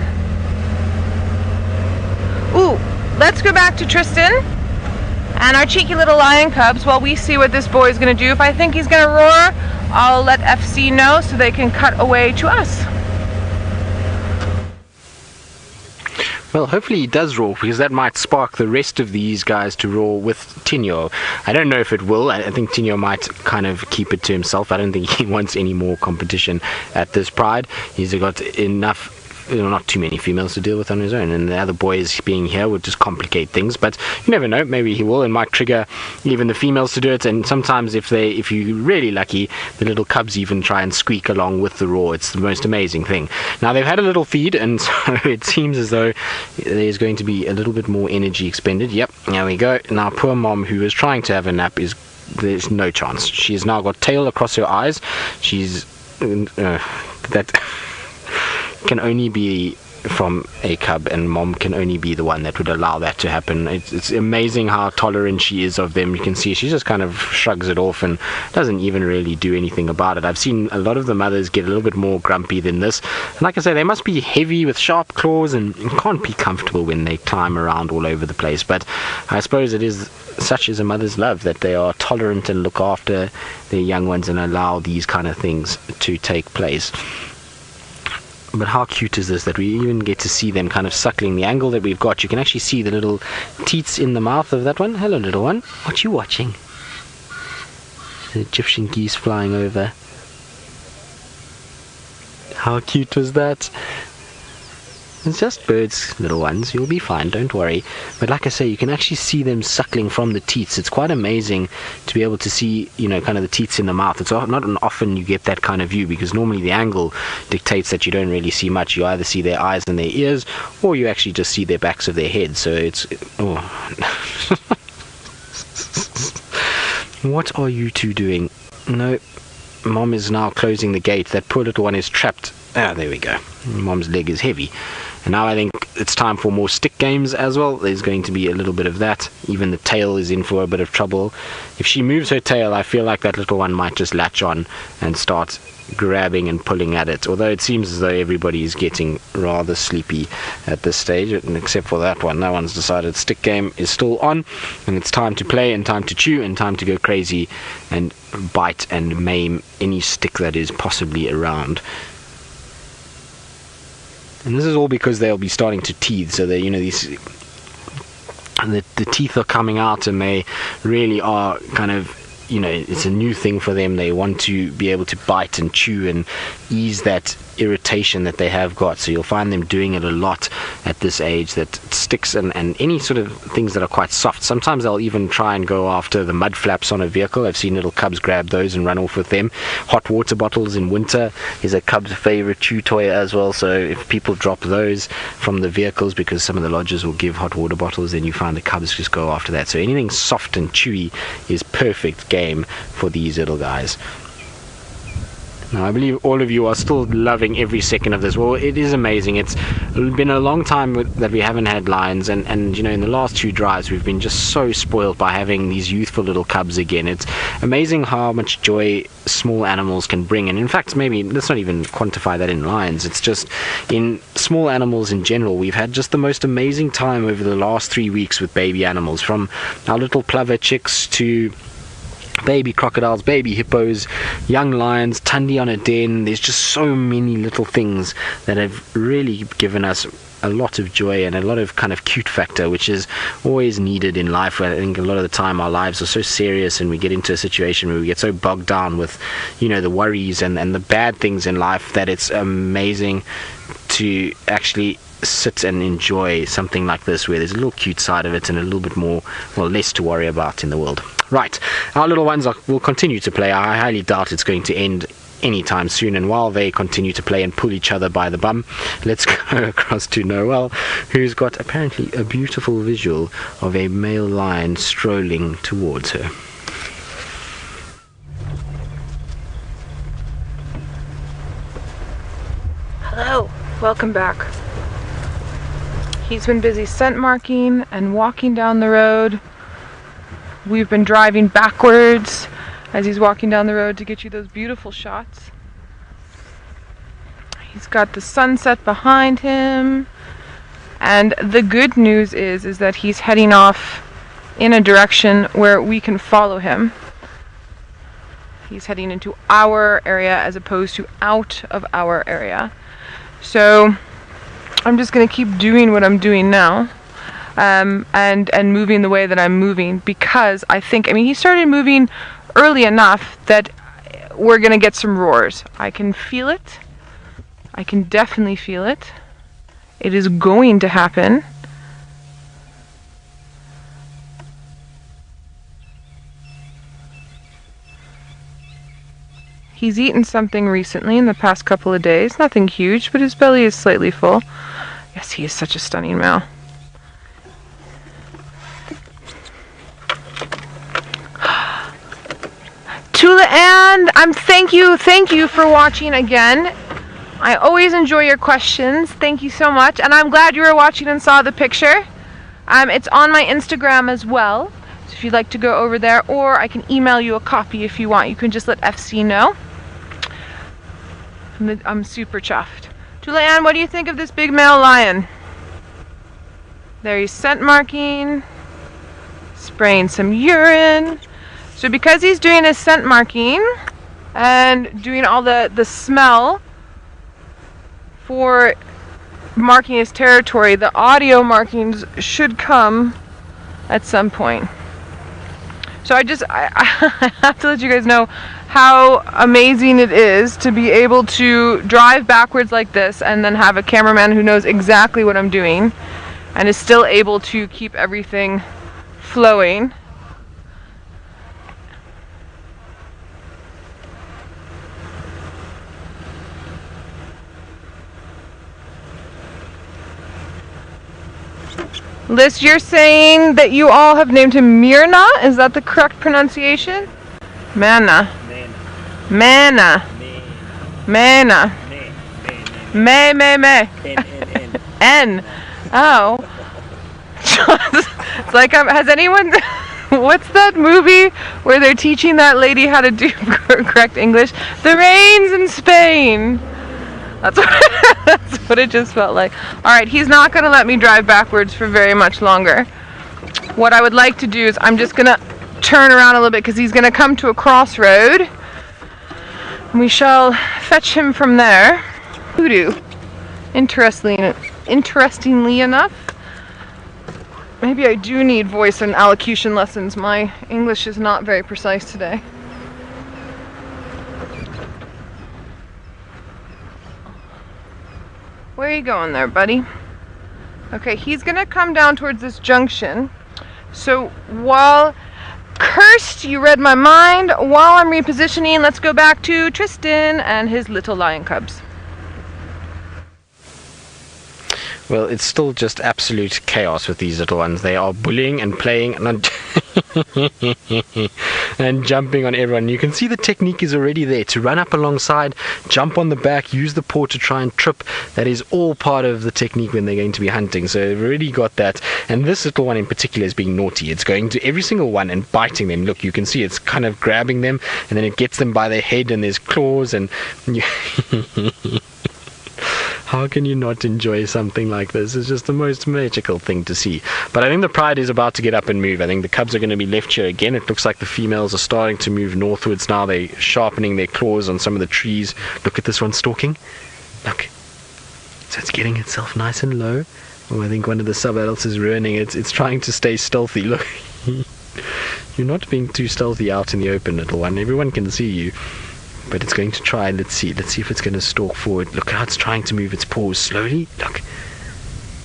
Ooh, let's go back to Tristan and our cheeky little lion cubs while we see what this boy is going to do. If I think he's going to roar, I'll let FC know so they can cut away to us. Well, hopefully he does roar, because that might spark the rest of these guys to roar with Tinyo. I don't know if it will. I think Tinyo might kind of keep it to himself. I don't think he wants any more competition at this pride. He's got enough, not too many females to deal with on his own, and the other boys being here would just complicate things. But you never know, maybe he will. It might trigger even the females to do it, and sometimes if you're really lucky, the little cubs even try and squeak along with the roar. It's the most amazing thing. Now they've had a little feed, and so it seems as though there's going to be a little bit more energy expended. Yep, there we go. Now poor mom, who is trying to have a nap, there's no chance. She's now got tail across her eyes. She's that can only be from a cub, and mom can only be the one that would allow that to happen. It's amazing how tolerant she is of them. You can see she just kind of shrugs it off and doesn't even really do anything about it. I've seen a lot of the mothers get a little bit more grumpy than this, and like I say, they must be heavy with sharp claws and can't be comfortable when they climb around all over the place. But I suppose it is such as a mother's love that they are tolerant and look after their young ones and allow these kind of things to take place. But how cute is this that we even get to see them kind of suckling? The angle that we've got, you can actually see the little teats in the mouth of that one. Hello, little one. What you watching? The Egyptian geese flying over. How cute was that? It's just birds, little ones. You'll be fine, don't worry. But like I say, you can actually see them suckling from the teats. It's quite amazing to be able to see, kind of the teats in the mouth. It's not often you get that kind of view, because normally the angle dictates that you don't really see much. You either see their eyes and their ears, or you actually just see their backs of their heads. So it's... oh. What are you two doing? No, mom is now closing the gate. That poor little one is trapped. Ah, there we go. Mom's leg is heavy. And now I think it's time for more stick games as well. There's going to be a little bit of that. Even the tail is in for a bit of trouble. If she moves her tail, I feel like that little one might just latch on and start grabbing and pulling at it, although it seems as though everybody is getting rather sleepy at this stage, and except for that one. No one's decided. Stick game is still on, and it's time to play and time to chew and time to go crazy and bite and maim any stick that is possibly around. And this is all because they'll be starting to teeth, so they, the teeth are coming out, and they really are kind of, it's a new thing for them. They want to be able to bite and chew and ease that irritation that they have got. So you'll find them doing it a lot at this age, that sticks and any sort of things that are quite soft. Sometimes they'll even try and go after the mud flaps on a vehicle. I've seen little cubs grab those and run off with them. Hot water bottles in winter is a cub's favorite chew toy as well. So if people drop those from the vehicles, because some of the lodges will give hot water bottles, then you find the cubs just go after that. So anything soft and chewy is perfect game for these little guys. Now, I believe all of you are still loving every second of this. Well, it is amazing. It's been a long time that we haven't had lions, and in the last 2 drives we've been just so spoiled by having these youthful little cubs again. It's amazing how much joy small animals can bring, and in fact, maybe let's not even quantify that in lions. It's just in small animals in general. We've had just the most amazing time over the last 3 weeks with baby animals, from our little plover chicks to baby crocodiles, baby hippos, young lions, Tundi on a den. There's just so many little things that have really given us a lot of joy and a lot of kind of cute factor, which is always needed in life. I think a lot of the time our lives are so serious, and we get into a situation where we get so bogged down with the worries and the bad things in life, that it's amazing to actually sit and enjoy something like this, where there's a little cute side of it and a little bit more, less to worry about in the world. Right, our little ones will continue to play. I highly doubt it's going to end anytime soon, and while they continue to play and pull each other by the bum, let's go across to Noel, who's got apparently a beautiful visual of a male lion strolling towards her. Hello, welcome back. He's been busy scent marking and walking down the road. We've been driving backwards as he's walking down the road to get you those beautiful shots. He's got the sunset behind him, and the good news is that he's heading off in a direction where we can follow him. He's heading into our area as opposed to out of our area. So I'm just going to keep doing what I'm doing now, and moving the way that I'm moving, because he started moving early enough that we're going to get some roars. I can feel it. I can definitely feel it. It is going to happen. He's eaten something recently in the past couple of days. Nothing huge, but his belly is slightly full. Yes, he is such a stunning male. Tula Ann, thank you for watching again. I always enjoy your questions. Thank you so much, and I'm glad you were watching and saw the picture. It's on my Instagram as well, so if you'd like to go over there, or I can email you a copy if you want. You can just let FC know. I'm super chuffed. Tula Ann, what do you think of this big male lion? There he's scent marking, spraying some urine. So because he's doing his scent marking and doing all the smell for marking his territory, the audio markings should come at some point. So I have to let you guys know how amazing it is to be able to drive backwards like this and then have a cameraman who knows exactly what I'm doing and is still able to keep everything flowing. Liz, you're saying that you all have named him Myrna? Is that the correct pronunciation? Mana. Mana. Mana. Me. N. Oh. It's like, has anyone What's that movie where they're teaching that lady how to do correct English? The rains in Spain. That's what it just felt like. Alright, he's not going to let me drive backwards for very much longer. What I would like to do is I'm just going to turn around a little bit because he's going to come to a crossroad. We shall fetch him from there. Kudu. Interestingly enough, maybe I do need voice and allocution lessons. My English is not very precise today. Where are you going there, buddy? Okay, he's gonna come down towards this junction. So while cursed, you read my mind. While I'm repositioning, let's go back to Tristan and his little lion cubs. Well, it's still just absolute chaos with these little ones. They are bullying and playing and and jumping on everyone. You can see the technique is already there to run up alongside, jump on the back, use the paw to try and trip. That is all part of the technique when they're going to be hunting. So they've already got that. And this little one in particular is being naughty. It's going to every single one and biting them. Look, you can see it's kind of grabbing them and then it gets them by their head and there's claws and how can you not enjoy something like this? It's just the most magical thing to see. But I think the pride is about to get up and move. I think the cubs are going to be left here again. It looks like the females are starting to move northwards now. They're sharpening their claws on some of the trees. Look at this one stalking. Look. So it's getting itself nice and low. Oh, I think one of the sub-adults is ruining it. It's trying to stay stealthy. Look. You're not being too stealthy out in the open, little one. Everyone can see you. But it's going to try. Let's see if it's going to stalk forward. Look how it's trying to move its paws slowly. Look.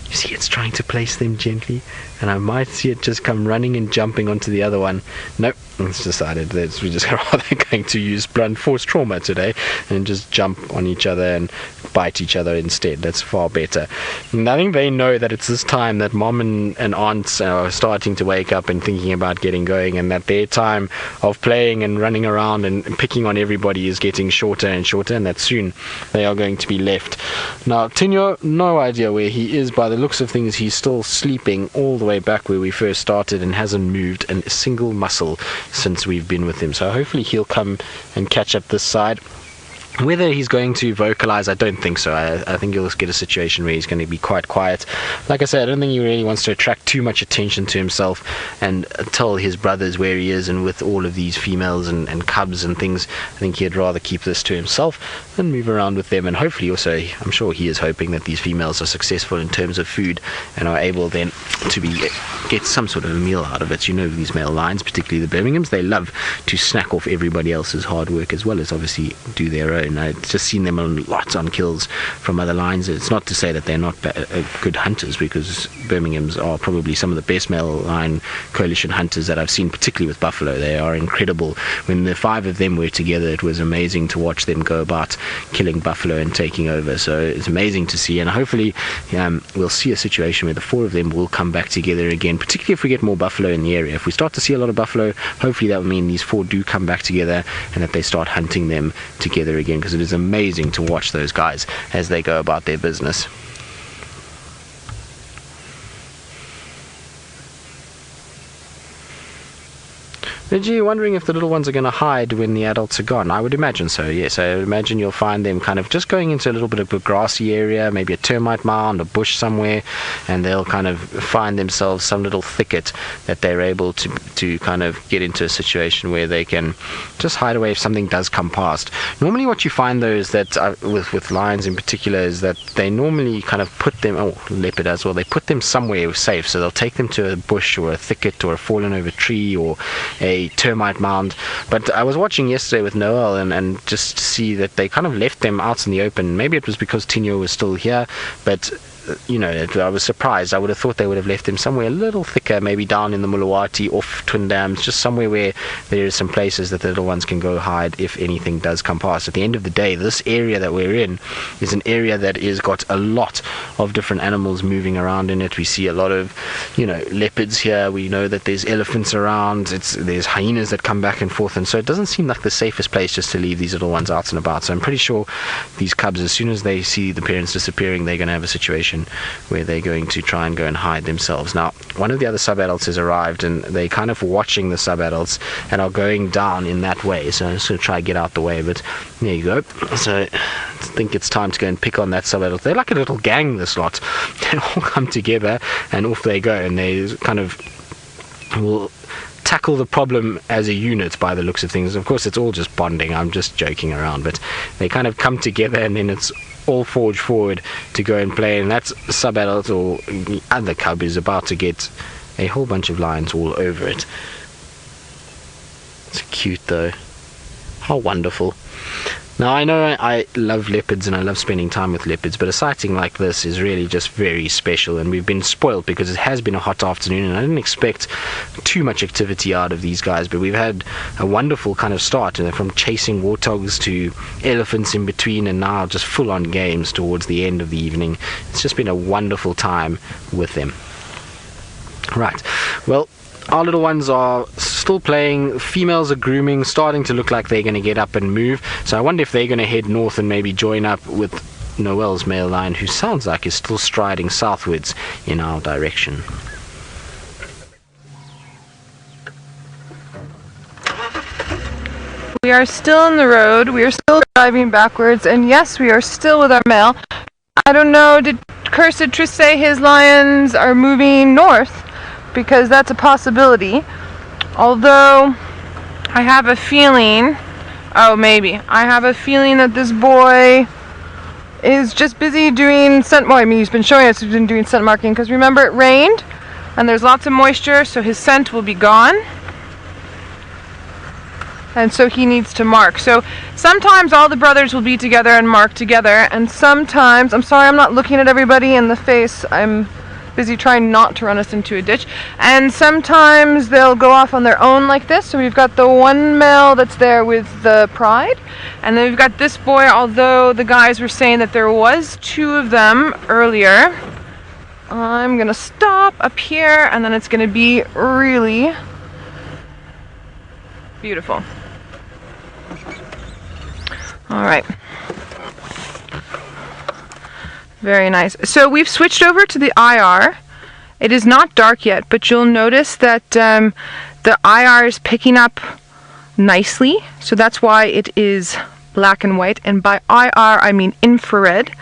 You see it's trying to place them gently. And I might see it just come running and jumping onto the other one. Nope. It's decided that we're just rather going to use blunt force trauma today and just jump on each other and bite each other instead. That's far better. And I think they know that it's this time that mom and aunts are starting to wake up and thinking about getting going, and that their time of playing and running around and picking on everybody is getting shorter and shorter, and that soon they are going to be left. Now Tinyo, no idea where he is. By the looks of things, he's still sleeping all the way back where we first started and hasn't moved a single muscle since we've been with him. So hopefully he'll come and catch up this side. Whether he's going to vocalize, I don't think so. I think he'll get a situation where he's going to be quite quiet. Like I said, I don't think he really wants to attract too much attention to himself and tell his brothers where he is, and with all of these females and cubs and things, I think he'd rather keep this to himself and move around with them. And hopefully also, I'm sure he is hoping that these females are successful in terms of food and are able then to get some sort of a meal out of it. You know, these male lions, particularly the Birminghams, they love to snack off everybody else's hard work as well as obviously do their own. I've just seen them on lots on kills from other lions. It's not to say that they're not good hunters, because Birminghams are probably some of the best male lion coalition hunters that I've seen, particularly with buffalo. They are incredible. When the 5 of them were together, it was amazing to watch them go about killing buffalo and taking over. So it's amazing to see, and hopefully we'll see a situation where the 4 of them will come back together again, particularly if we get more buffalo in the area. If we start to see a lot of buffalo, hopefully that will mean these 4 do come back together and that they start hunting them together again, because it is amazing to watch those guys as they go about their business. You're wondering if the little ones are going to hide when the adults are gone. I would imagine so, yes. I would imagine you'll find them kind of just going into a little bit of a grassy area, maybe a termite mound, a bush somewhere, and they'll kind of find themselves some little thicket that they're able to kind of get into a situation where they can just hide away if something does come past. Normally what you find though is that with lions in particular is that they normally kind of put them, leopard as well, they put them somewhere safe. So they'll take them to a bush or a thicket or a fallen over tree or a termite mound. But I was watching yesterday with Noel and just to see that they kind of left them out in the open. Maybe it was because Tinyo was still here, but you know, I was surprised. I would have thought they would have left them somewhere a little thicker, maybe down in the Mulawati, off Twin Dams, just somewhere where there are some places that the little ones can go hide if anything does come past. At the end of the day, this area that we're in is an area that has got a lot of different animals moving around in it. We see a lot of, you know, leopards here. We know that there's elephants around. There's hyenas that come back and forth, and so it doesn't seem like the safest place just to leave these little ones out and about. So I'm pretty sure these cubs, as soon as they see the parents disappearing, they're going to have a situation direction where they're going to try and go and hide themselves. Now, one of the other sub-adults has arrived, and they're kind of watching the sub-adults and are going down in that way. So I'm just going to try and get out the way, but there you go. So I think it's time to go and pick on that sub-adult. They're like a little gang, this lot. They all come together and off they go, and they kind of will tackle the problem as a unit by the looks of things. Of course, it's all just bonding. I'm just joking around, but they kind of come together, and then it's all forge forward to go and play. And that sub-adult or other cub is about to get a whole bunch of lions all over it. It's cute though. How wonderful. Now, I know I love leopards and I love spending time with leopards, but a sighting like this is really just very special, and we've been spoiled because it has been a hot afternoon and I didn't expect too much activity out of these guys, but we've had a wonderful kind of start, from chasing warthogs to elephants in between, and now just full-on games towards the end of the evening. It's just been a wonderful time with them. Right, well, our little ones are still playing. Females are grooming, starting to look like they're going to get up and move. So I wonder if they're going to head north and maybe join up with Noel's male lion, who sounds like is still striding southwards in our direction. We are still on the road. We are still driving backwards, and yes, we are still with our male. I don't know, did Cursed Triss say his lions are moving north? Because that's a possibility. Although I have a feeling, I have a feeling that this boy is just busy doing scent. Well, I mean, he's been showing us he's been doing scent marking, because remember, it rained and there's lots of moisture, so his scent will be gone, and so he needs to mark. So sometimes all the brothers will be together and mark together, and sometimes, I'm sorry, I'm not looking at everybody in the face, I'm busy trying not to run us into a ditch, and sometimes they'll go off on their own like this. So we've got the one male that's there with the pride, and then we've got this boy, although the guys were saying that there was 2 of them earlier. I'm gonna stop up here, and then it's gonna be really beautiful. All right. Very nice. So we've switched over to the IR. It is not dark yet, but you'll notice that the IR is picking up nicely. So that's why it is black and white. And by IR, I mean infrared.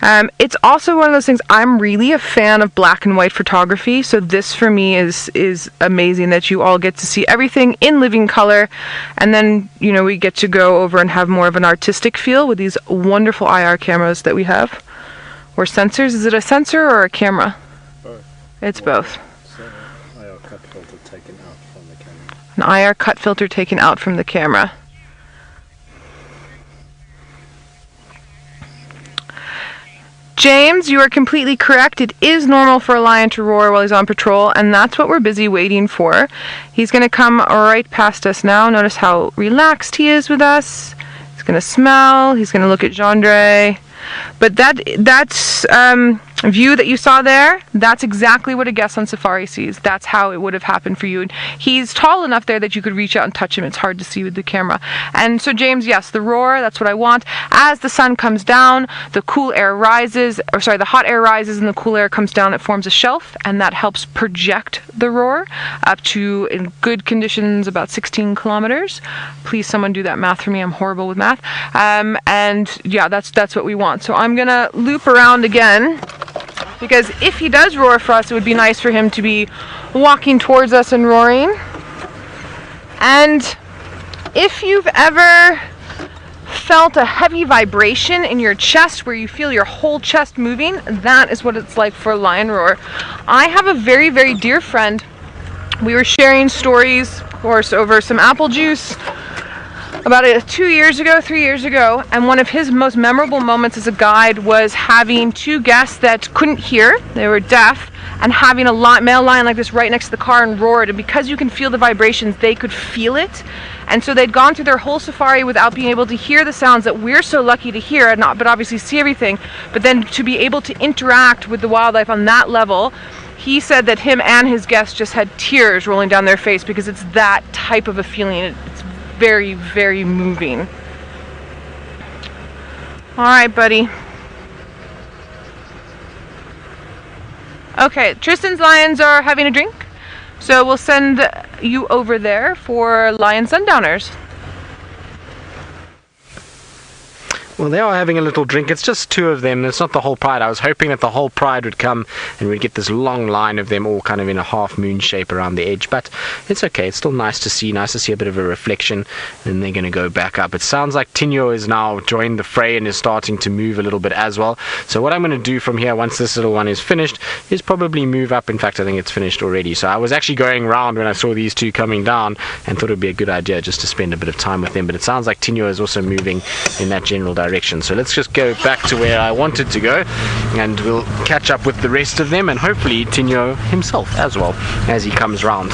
It's also one of those things, I'm really a fan of black and white photography. So this for me is amazing, that you all get to see everything in living color. And then, we get to go over and have more of an artistic feel with these wonderful IR cameras that we have. Or sensors. Is it a sensor or a camera? Both. It's both. IR cut filter taken out from the camera. An IR cut filter taken out from the camera. James, you are completely correct. It is normal for a lion to roar while he's on patrol, and that's what we're busy waiting for. He's going to come right past us now. Notice how relaxed he is with us. He's going to smell. He's going to look at Gendre. But that's view that you saw there, that's exactly what a guest on safari sees. That's how it would have happened for you. And he's tall enough there that you could reach out and touch him. It's hard to see with the camera. And so James, yes, the roar, that's what I want. As the sun comes down, the cool air rises, the hot air rises and the cool air comes down. It forms a shelf, and that helps project the roar up to, in good conditions, about 16 kilometers. Please someone do that math for me. I'm horrible with math. And yeah, that's what we want. So I'm gonna loop around again, because if he does roar for us, it would be nice for him to be walking towards us and roaring. And if you've ever felt a heavy vibration in your chest where you feel your whole chest moving, that is what it's like for a lion roar. I have a very, very dear friend. We were sharing stories, of course, over some apple juice about 3 years ago, and one of his most memorable moments as a guide was having 2 guests that couldn't hear, they were deaf, and having a male lion like this right next to the car and roared, and because you can feel the vibrations, they could feel it. And so they'd gone through their whole safari without being able to hear the sounds that we're so lucky to hear, but obviously see everything, but then to be able to interact with the wildlife on that level. He said that him and his guests just had tears rolling down their face, because it's that type of a feeling. It's very, very moving. All right, buddy. Okay, Tristan's lions are having a drink, so we'll send you over there for lion sundowners. Well, they are having a little drink. It's just two of them. It's not the whole pride. I was hoping that the whole pride would come and we'd get this long line of them all kind of in a half moon shape around the edge. But it's okay. It's still nice to see a bit of a reflection. And they're going to go back up. It sounds like Tinyo is now joined the fray and is starting to move a little bit as well. So what I'm going to do from here, once this little one is finished, is probably move up. In fact, I think it's finished already. So I was actually going around when I saw these two coming down and thought it would be a good idea just to spend a bit of time with them. But it sounds like Tinyo is also moving in that general direction. So let's just go back to where I wanted to go and we'll catch up with the rest of them and hopefully Tinyo himself as well as he comes round.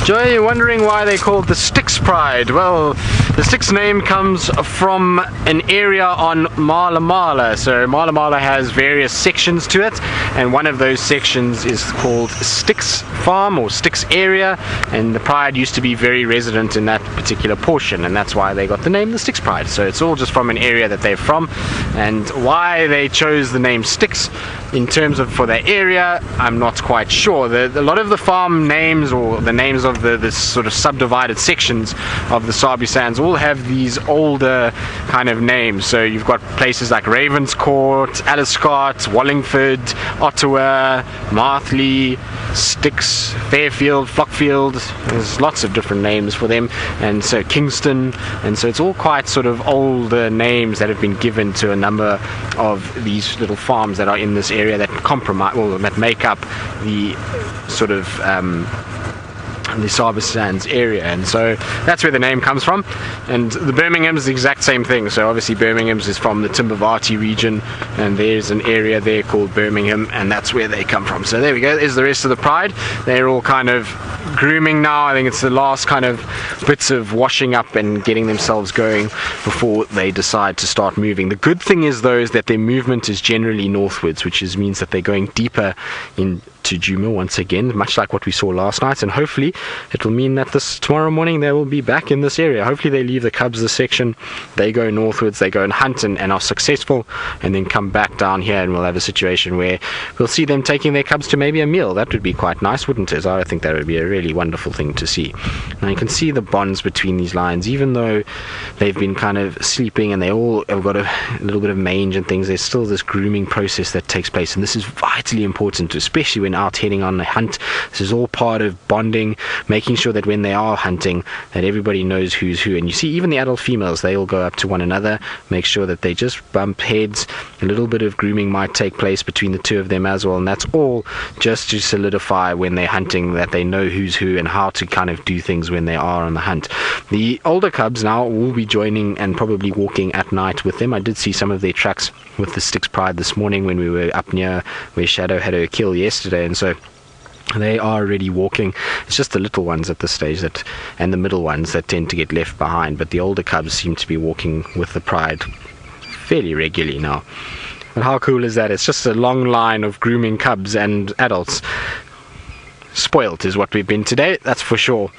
Joy, you're wondering why they called the Styx Pride. Well, the Styx name comes from an area on Mala Mala. So Mala Mala has various sections to it, and one of those sections is called Styx Farm or Styx area, and the Pride used to be very resident in that particular portion, and that's why they got the name the Styx Pride. So it's all just from an area that they're from, and why they chose the name Styx in terms of for their area, I'm not quite sure. A lot of the farm names or the names of the sort of subdivided sections of the Sabi Sands all have these older kind of names. So you've got places like Ravenscourt, Alliscott, Wallingford, Ottawa, Marthley, Styx, Fairfield, Flockfield. There's lots of different names for them, and so Kingston, and so it's all quite sort of older names that have been given to a number of these little farms that are in this area that that make up the sort of the Sabi Sands area, and so that's where the name comes from. And the Birmingham's the exact same thing. So obviously Birmingham's is from the Timbavati region, and there's an area there called Birmingham, and that's where they come from. So there we go. There's the rest of the Pride. They're all kind of grooming now. I think it's the last kind of bits of washing up and getting themselves going before they decide to start moving. The good thing is though is that their movement is generally northwards, which means that they're going deeper into Djuma once again, much like what we saw last night, and hopefully it will mean that tomorrow morning they will be back in this area. Hopefully they leave the cubs this section, they go northwards, they go and hunt and are successful, and then come back down here, and we'll have a situation where we'll see them taking their cubs to maybe a meal. That would be quite nice, wouldn't it? I think that would be a really wonderful thing to see. Now you can see the bonds between these lions, even though they've been kind of sleeping and they all have got a little bit of mange and things, there's still this grooming process that takes place, and this is vitally important, especially when out heading on a hunt. This is all part of bonding, making sure that when they are hunting that everybody knows who's who. And you see even the adult females, they all go up to one another, make sure that they just bump heads. A little bit of grooming might take place between the two of them as well, and that's all just to solidify when they're hunting that they know who's who and how to kind of do things when they are on the hunt. The older cubs now will be joining and probably walking at night with them. I did see some of their tracks with the Styx Pride this morning when we were up near where Shadow had her kill yesterday, and so they are already walking. It's just the little ones at this stage and the middle ones that tend to get left behind, but the older cubs seem to be walking with the Pride fairly regularly now. But how cool is that? It's just a long line of grooming cubs and adults. Spoilt is what we've been today, that's for sure.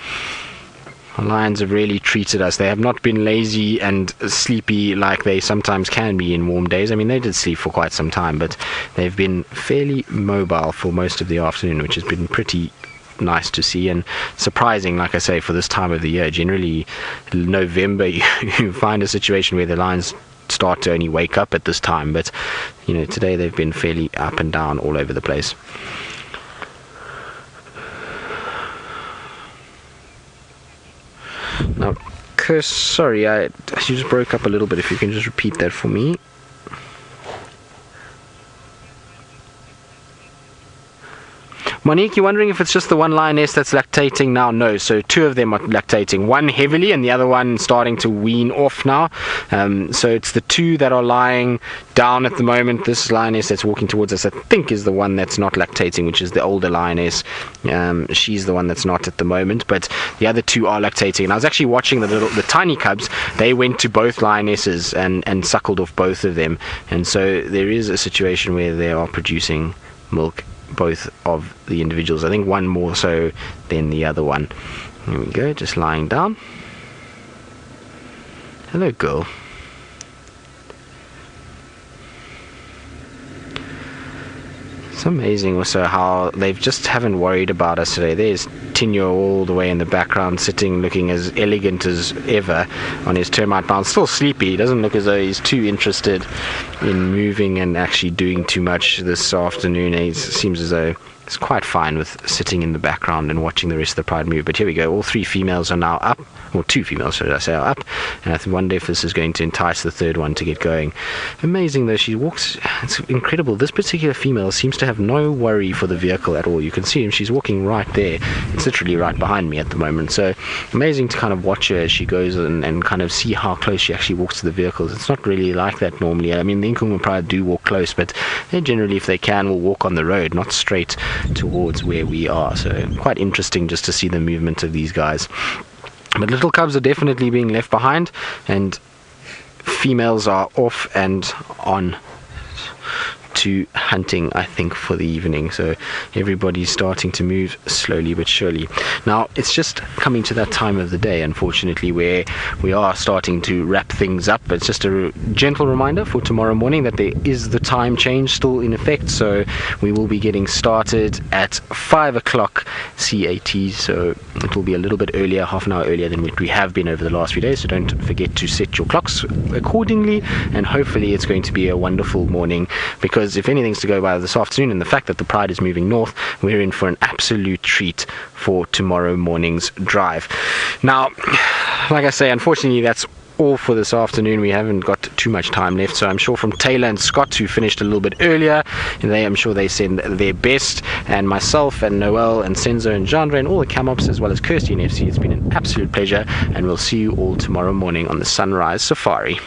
The lions have really treated us. They have not been lazy and sleepy like they sometimes can be in warm days. I mean, they did sleep for quite some time, but they've been fairly mobile for most of the afternoon, which has been pretty nice to see and surprising, like I say, for this time of the year. Generally, November, you find a situation where the lions start to only wake up at this time, but you know, today they've been fairly up and down all over the place. Now, Chris, sorry, you just broke up a little bit. If you can just repeat that for me. Monique, you're wondering if it's just the one lioness that's lactating now? No, so two of them are lactating, one heavily and the other one starting to wean off now. So it's the two that are lying down at the moment. This lioness that's walking towards us, I think, is the one that's not lactating, which is the older lioness. She's the one that's not at the moment, but the other two are lactating. And I was actually watching the tiny cubs. They went to both lionesses and suckled off both of them, and so there is a situation where they are producing milk, both of the individuals. I think one more so than the other one. Here we go, just lying down. Hello, girl. It's amazing also how they've just haven't worried about us today. There's Tinyo all the way in the background, sitting looking as elegant as ever on his termite mound. Still sleepy. He doesn't look as though he's too interested in moving and actually doing too much this afternoon. He seems as though he's quite fine with sitting in the background and watching the rest of the pride move. But here we go. All 3 females are now up. Or 2 females, should I say, are up. And I wonder if this is going to entice the 3rd one to get going. Amazing, though. She walks... It's incredible. This particular female seems to have no worry for the vehicle at all. You can see him. She's walking right there. It's literally right behind me at the moment. So amazing to kind of watch her as she goes and kind of see how close she actually walks to the vehicles. It's not really like that normally. I mean, the Angama pride do walk close, but they generally, if they can, will walk on the road, not straight towards where we are. So quite interesting just to see the movement of these guys. But little cubs are definitely being left behind, and females are off and on to hunting, I think, for the evening. So everybody's starting to move slowly but surely. Now it's just coming to that time of the day, unfortunately, where we are starting to wrap things up. It's just a gentle reminder for tomorrow morning that there is the time change still in effect, so we will be getting started at 5 o'clock CAT, so it will be a little bit earlier, half an hour earlier than what we have been over the last few days. So don't forget to set your clocks accordingly, and hopefully it's going to be a wonderful morning, because if anything's to go by this afternoon, and the fact that the pride is moving north, we're in for an absolute treat for tomorrow morning's drive. Now, like I say, unfortunately that's all for this afternoon. We haven't got too much time left, so I'm sure from Taylor and Scott, who finished a little bit earlier, and I'm sure they send their best, and myself and Noel and Senzo and Jandre and all the Camops, as well as Kirsty and FC, it's been an absolute pleasure, and we'll see you all tomorrow morning on the Sunrise Safari.